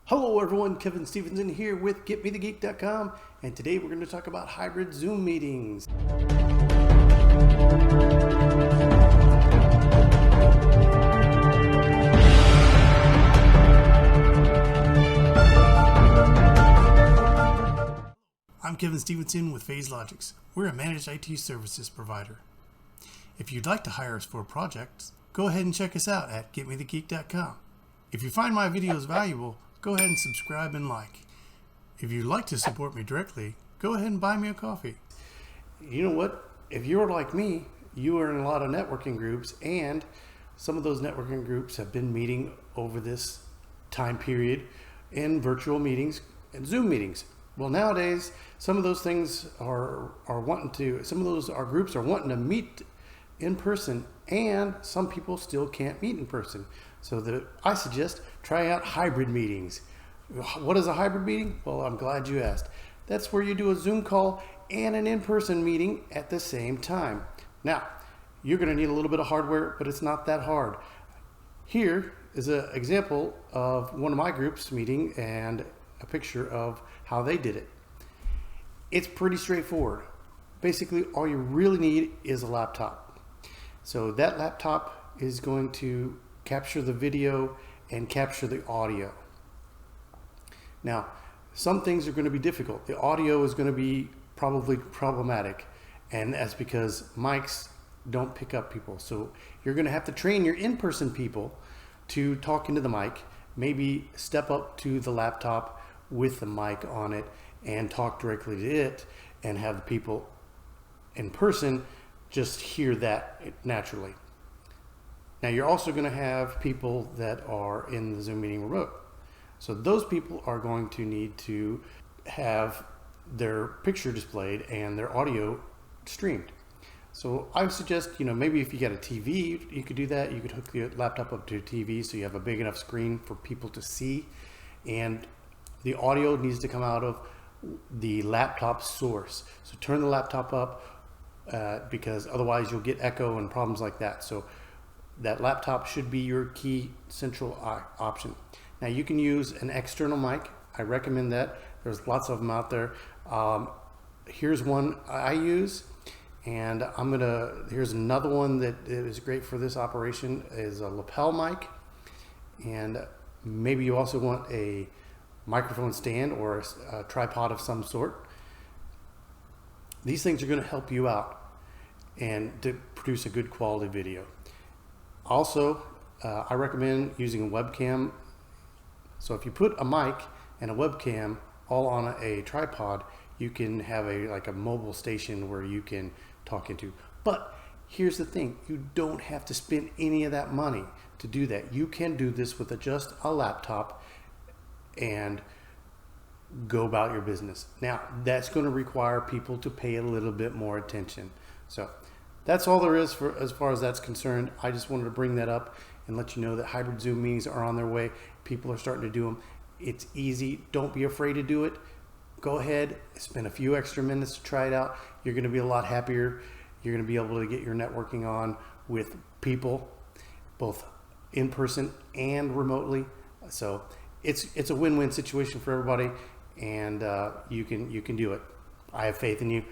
Hello everyone, Kevin Stevenson here with GetMeTheGeek.com, and today we're going to talk about hybrid Zoom meetings. I'm Kevin Stevenson with PhasedLogix. We're a managed IT services provider. If you'd like to hire us for projects, go ahead and check us out at GetMeTheGeek.com. If you find my videos valuable, go ahead and subscribe and like. If you'd like to support me directly, go ahead and buy me a coffee. You know what? If you're like me, you are in a lot of networking groups, and some of those networking groups have been meeting over this time period in virtual meetings and Zoom meetings. Well, nowadays, some of those things are groups are wanting to meet in person, and some people still can't meet in person. So I suggest try out hybrid meetings. What is a hybrid meeting? Well, I'm glad you asked. That's where you do a Zoom call and an in-person meeting at the same time. Now, you're going to need a little bit of hardware, but it's not that hard. Here is an example of one of my groups meeting and a picture of how they did it. It's pretty straightforward. Basically, all you really need is a laptop. So that laptop is going to capture the video and capture the audio. Now, some things are going to be difficult. The audio is going to be probably problematic, and that's because mics don't pick up people. So you're going to have to train your in-person people to talk into the mic, maybe step up to the laptop with the mic on it and talk directly to it, and have the people in person just hear that naturally. Now, you're also going to have people that are in the Zoom meeting remote. So those people are going to need to have their picture displayed and their audio streamed. So I would suggest, maybe if you got a TV, you could do that. You could hook your laptop up to a TV so you have a big enough screen for people to see. And the audio needs to come out of the laptop source. So turn the laptop up because otherwise you'll get echo and problems like that. So that laptop should be your key central option. Now, you can use an external mic. I recommend that. There's lots of them out there. Here's one I use, and here's another one that is great for this operation is a lapel mic. And maybe you also want a microphone stand or a tripod of some sort. These things are going to help you out and to produce a good quality video. Also, I recommend using a webcam. So if you put a mic and a webcam all on a tripod, you can have a mobile station where you can talk into. But here's the thing, you don't have to spend any of that money to do that. You can do this with just a laptop and go about your business. Now, that's going to require people to pay a little bit more attention. So that's all there is as far as that's concerned. I just wanted to bring that up and let you know that hybrid Zoom meetings are on their way. People are starting to do them. It's easy. Don't be afraid to do it. Go ahead, spend a few extra minutes to try it out. You're going to be a lot happier. You're going to be able to get your networking on with people, both in person and remotely. So it's a win-win situation for everybody, and you can do it. I have faith in you.